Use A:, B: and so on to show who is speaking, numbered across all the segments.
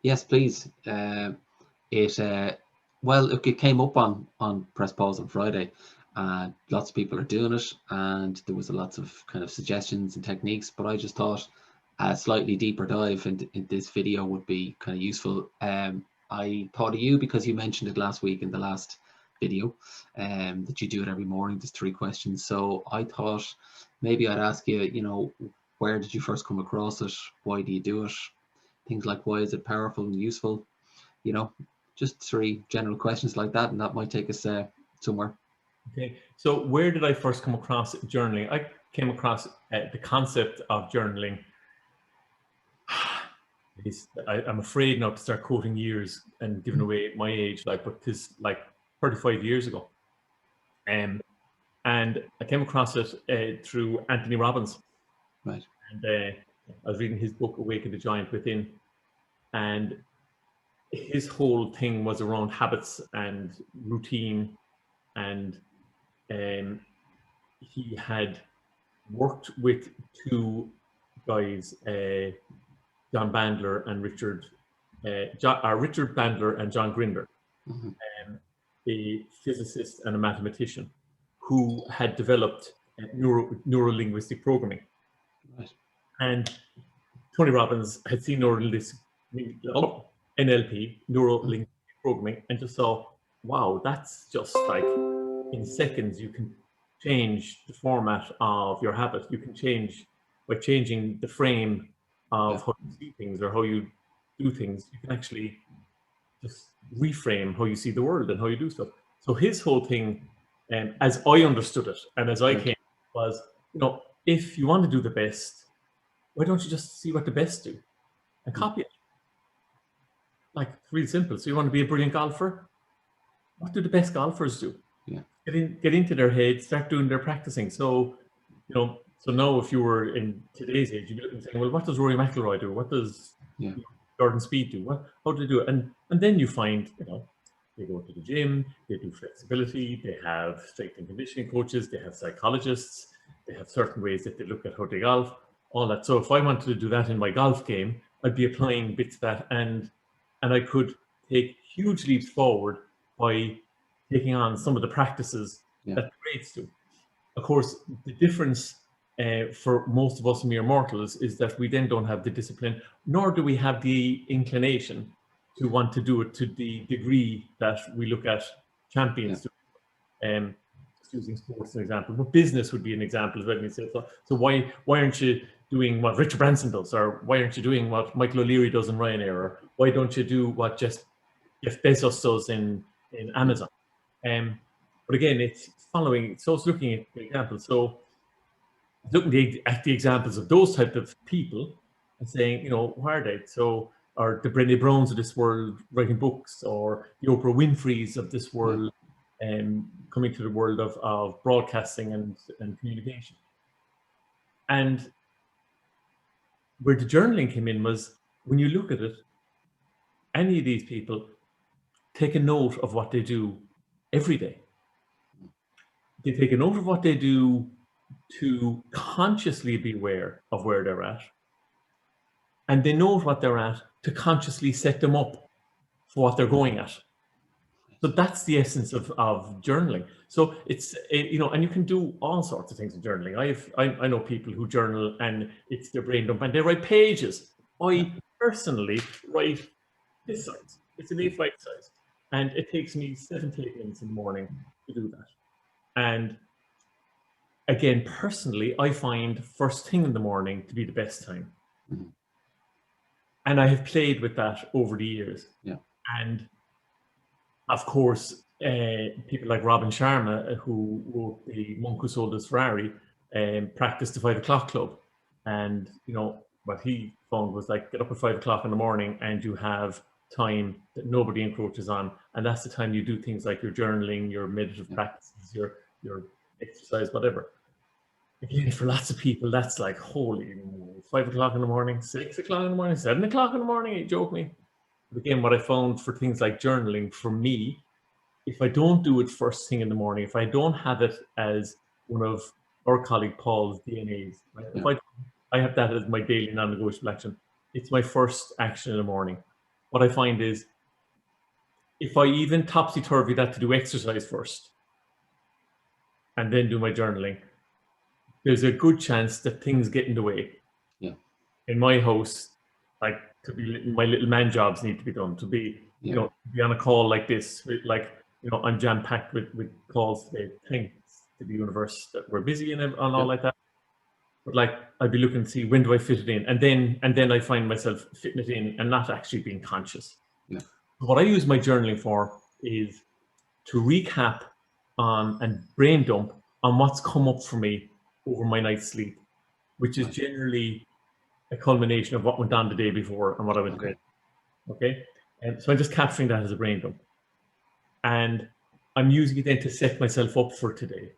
A: Yes, please. Well, it came up on Press Pause on Friday, and lots of people are doing it, and there was lots of kind of suggestions and techniques. But I just thought a slightly deeper dive in this video would be kind of useful. I thought of you because you mentioned it last week in the last video, that you do it every morning. There's 3 questions, so I thought maybe I'd ask you, where did you first come across it? Why do you do it? Things like, why is it powerful and useful? Just 3 general questions like that, and that might take us somewhere.
B: Okay, so where did I first come across journaling? I came across the concept of journaling. I'm afraid not to start quoting years and giving away my age, but this 35 years ago. And I came across it through Anthony Robbins.
A: Right.
B: And I was reading his book, Awaken the Giant Within. And his whole thing was around habits and routine. And he had worked with 2 guys, John Bandler and Richard Bandler and John Grinder, a physicist and a mathematician who had developed neuro-linguistic programming.
A: Right.
B: And Tony Robbins had seen NLP, neuro-linguistic programming, and just saw, wow, that's just like in seconds you can change the format of your habit. You can change by changing the frame of how you see things or how you do things. You can actually just reframe how you see the world and how you do stuff. So his whole thing, as I understood it and as I came, was, if you want to do the best, why don't you just see what the best do and copy it? Like, it's really simple. So you want to be a brilliant golfer? What do the best golfers do?
A: Yeah.
B: Get into their head, start doing their practicing. So, so now if you were in today's age, you'd be looking and saying, well, what does Rory McIlroy do? What does Jordan Speed do? How do they do it? And then you find, they go to the gym, they do flexibility, they have strength and conditioning coaches, they have psychologists, they have certain ways that they look at how they golf, all that. So if I wanted to do that in my golf game, I'd be applying bits of that, and I could take huge leaps forward by taking on some of the practices that the greats do. Of course, the difference for most of us mere mortals is that we then don't have the discipline, nor do we have the inclination to want to do it to the degree that we look at champions do. Using sports as an example, but business would be an example as well. So why aren't you doing what Richard Branson does, or why aren't you doing what Michael O'Leary does in Ryanair, or why don't you do what Jeff Bezos does in Amazon? But again, it's following. So it's looking at the examples. So looking at the examples of those type of people and saying, why are they? So, or the Brené Browns of this world writing books, or the Oprah Winfreys of this world coming to the world of broadcasting and communication. And where the journaling came in was, when you look at it, any of these people take a note of what they do every day. They take a note of what they do to consciously be aware of where they're at. And they note what they're at to consciously set them up for what they're going at. So that's the essence of journaling. So it's, and you can do all sorts of things in journaling. I know people who journal and it's their brain dump and they write pages. I personally write this size. It's an A5 size. And it takes me 7 to 8 minutes in the morning to do that. And again, personally, I find first thing in the morning to be the best time. And I have played with that over the years.
A: Yeah.
B: And of course, people like Robin Sharma, who wrote The Monk Who Sold His Ferrari, practiced the 5 o'clock club. And, what he found was, like, get up at 5 o'clock in the morning and you have time that nobody encroaches on. And that's the time you do things like your journaling, your meditative practices, your exercise, whatever. Again, for lots of people, that's like, holy, 5 o'clock in the morning, 6 o'clock in the morning, 7 o'clock in the morning, you joke me. But again, what I found for things like journaling, for me, if I don't do it first thing in the morning, if I don't have it as one of our colleague Paul's DNAs, right? If I have that as my daily non-negotiable action, it's my first action in the morning. what I find is if I even topsy-turvy that to do exercise first and then do my journaling, there's a good chance that things get in the way.
A: Yeah.
B: In my house, like my little man jobs need to be done, to be,
A: Yeah.
B: you know, be on a call like this, like, you know, I'm jam-packed with calls today, thanks to the universe that we're busy and all like that. But like, I'd be looking to see when do I fit it in, and then I find myself fitting it in and not actually being conscious.
A: Yeah.
B: What I use my journaling for is to recap on and brain dump on what's come up for me over my night's sleep, which is generally a culmination of what went on the day before and what I was doing. Okay, and so I'm just capturing that as a brain dump, and I'm using it then to set myself up for today.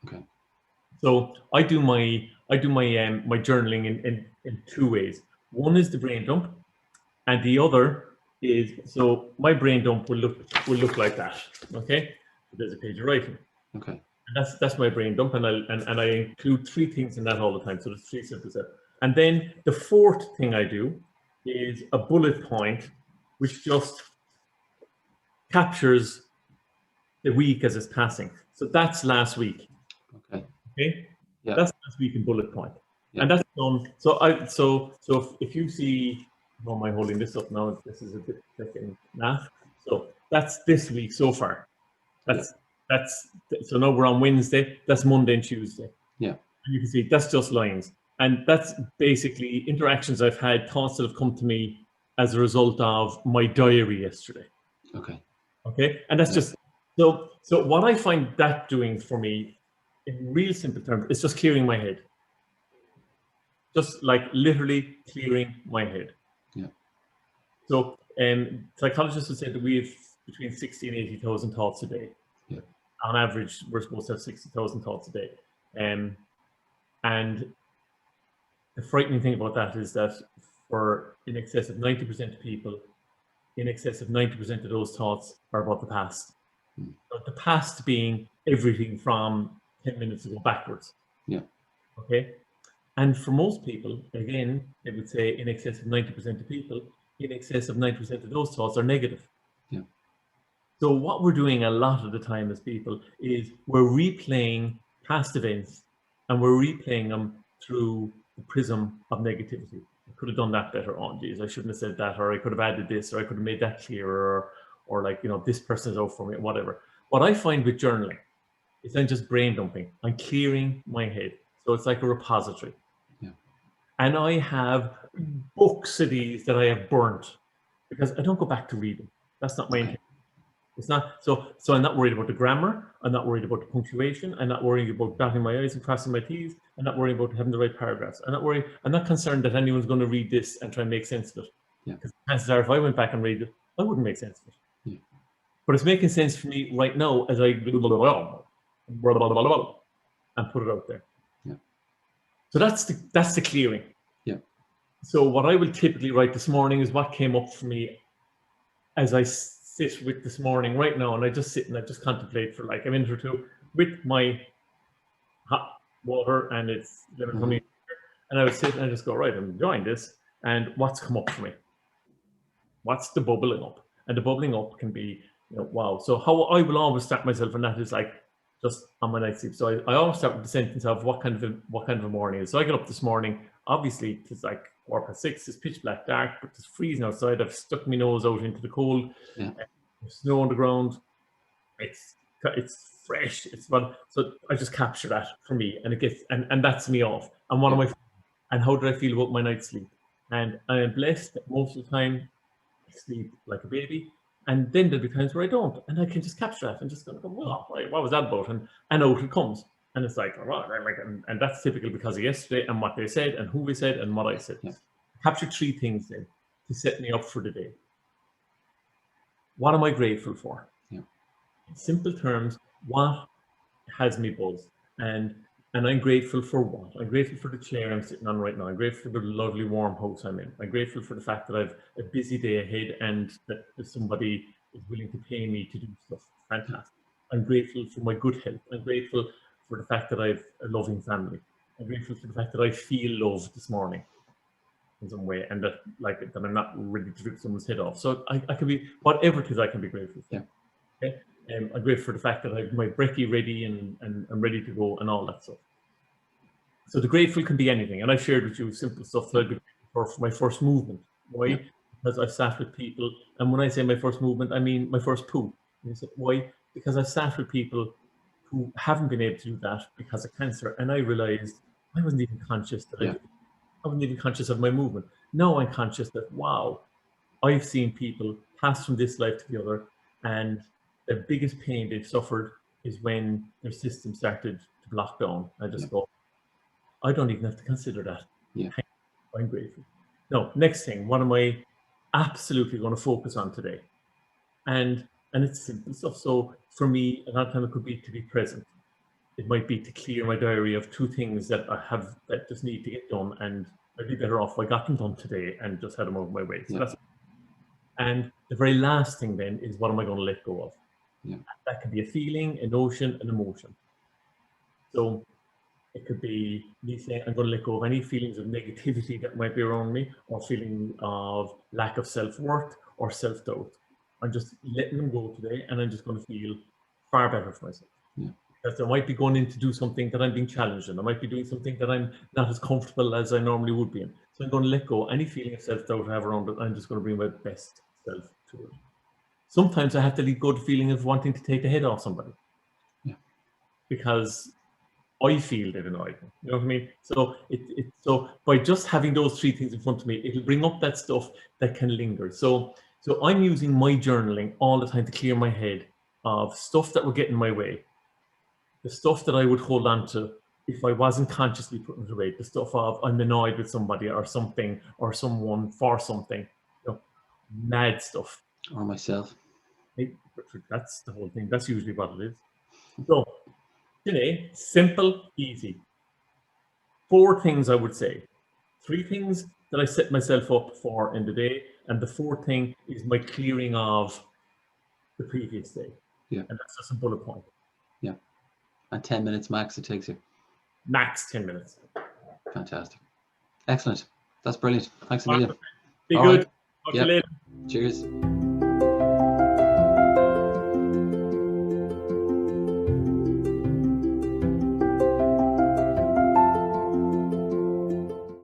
A: Okay.
B: So I do my my journaling in two ways. One is the brain dump, and the other is, so my brain dump will look like that. Okay, there's a page of writing.
A: Okay.
B: And that's my brain dump, and I include three things in that all the time. So there's three simple steps. And then the fourth thing I do is a bullet point, which just captures the week as it's passing. So that's last week.
A: Okay.
B: Okay.
A: Yeah.
B: That's last week in bullet point.
A: Yeah.
B: And that's done. So if you see, how am I holding this up now? This is a bit second math. So that's this week so far. So now we're on Wednesday. That's Monday and Tuesday.
A: Yeah.
B: And you can see that's just lines. And that's basically interactions I've had, thoughts that have come to me as a result of my diary yesterday.
A: Okay.
B: Okay. And that's just, so what I find that doing for me in real simple terms is just clearing my head. Just like literally clearing my head.
A: Yeah.
B: So psychologists would say that we have between 60 and 80,000 thoughts a day.
A: Yeah.
B: On average, we're supposed to have 60,000 thoughts a day. And the frightening thing about that is that for in excess of 90% of people, in excess of 90% of those thoughts are about the past. But the past being everything from 10 minutes ago backwards.
A: Yeah.
B: Okay. And for most people, again, I would say in excess of 90% of people, in excess of 90% of those thoughts are negative.
A: Yeah.
B: So what we're doing a lot of the time as people is we're replaying past events, and we're replaying them through the prism of negativity. I could have done that better. Oh, geez, I shouldn't have said that, or I could have added this, or I could have made that clearer, or like, you know, this person is out for me, whatever. What I find with journaling is I'm just brain dumping. I'm clearing my head. So it's like a repository.
A: Yeah.
B: And I have books of these that I have burnt because I don't go back to read them. That's not my intention. It's not, so I'm not worried about the grammar. I'm not worried about the punctuation. I'm not worried about dotting my I's and crossing my T's. I'm not worried about having the right paragraphs. I'm not concerned that anyone's going to read this and try and make sense of it.
A: Yeah.
B: Because chances are, if I went back and read it, I wouldn't make sense of it.
A: Yeah.
B: But it's making sense for me right now as I and put it out there.
A: Yeah.
B: So that's the clearing.
A: Yeah.
B: So what I will typically write this morning is what came up for me as I sit with this morning right now, and I just sit and I just contemplate for like a minute or two with my hot water and it's lemon honey, and I would sit and I just go, right, I'm enjoying this, and what's come up for me? What's the bubbling up? And the bubbling up can be, you know, wow. So how I will always start myself, and that is like just on my night's sleep. So I always start with the sentence of what kind of a morning is. So I get up this morning. Obviously, it's like 6:15. It's pitch black dark, but it's freezing outside. I've stuck my nose out into the cold.
A: Yeah.
B: Snow on the ground. It's fresh. It's fun. So I just capture that for me, and it gets and that's me off. And what am I? And how did I feel about my night's sleep? And I am blessed that most of the time I sleep like a baby. And then there'll be times where I don't, and I can just capture that and just go, well, right, what was that about? And out it comes, and it's like, and that's typical because of yesterday and what they said and who we said and what I said.
A: Yeah.
B: Capture three things then to set me up for the day. What am I grateful for?
A: Yeah.
B: In simple terms, what has me buzzed? And I'm grateful for what? I'm grateful for the chair I'm sitting on right now. I'm grateful for the lovely warm house I'm in. I'm grateful for the fact that I've a busy day ahead and that somebody is willing to pay me to do stuff. Fantastic. I'm grateful for my good health. I'm grateful for the fact that I've a loving family. I'm grateful for the fact that I feel love this morning. in some way, and that I'm not ready to rip someone's head off. So I can be whatever it is. I can be grateful for.
A: Yeah.
B: Okay. I'm grateful for the fact that I have my brekkie ready and I'm ready to go and all that stuff. So the grateful can be anything, and I've shared with you simple stuff that I'd be grateful for my first movement. Why?
A: Yeah.
B: Because I've sat with people, and when I say my first movement, I mean my first poo. And you say, why? Because I've sat with people who haven't been able to do that because of cancer, and I realized I wasn't even conscious that
A: Yeah.
B: I wasn't even conscious of my movement. Now I'm conscious that, wow, I've seen people pass from this life to the other, and the biggest pain they've suffered is when their system started to block down. I just go, I don't even have to consider that.
A: Yeah.
B: I'm grateful. Now, next thing, what am I absolutely going to focus on today? And it's simple stuff. So for me, a lot of time it could be to be present. It might be to clear my diary of 2 things that I have that just need to get done, and I'd be better off if I got them done today and just had them over my way. So that's, and the very last thing then is, what am I going to let go of?
A: Yeah.
B: That could be a feeling, an notion, an emotion. So it could be me saying, I'm going to let go of any feelings of negativity that might be around me, or feeling of lack of self-worth or self-doubt. I'm just letting them go today, and I'm just going to feel far better for myself.
A: Yeah.
B: Because I might be going in to do something that I'm being challenged in. I might be doing something that I'm not as comfortable as I normally would be in. So I'm going to let go any feeling of self-doubt I have around it. I'm just going to bring my best self to it. Sometimes I have to let go the feeling of wanting to take the head off somebody.
A: Yeah.
B: Because I feel they've annoyed me. You know what I mean? So so by just having those 3 things in front of me, it'll bring up that stuff that can linger. So I'm using my journaling all the time to clear my head of stuff that would get in my way. The stuff that I would hold on to if I wasn't consciously putting it away. The stuff of I'm annoyed with somebody or something or someone for something. You know, mad stuff.
A: Or myself.
B: That's the whole thing. That's usually what it is. So today, simple, easy. 4 things I would say. 3 things that I set myself up for in the day, and the 4th thing is my clearing of the previous day.
A: Yeah.
B: And that's just a bullet point.
A: Yeah. And 10 minutes max it takes you.
B: Max 10 minutes.
A: Fantastic. Excellent. That's brilliant. Thanks a million.
B: Be
A: All
B: good.
A: right.
B: Talk to you later.
A: Cheers.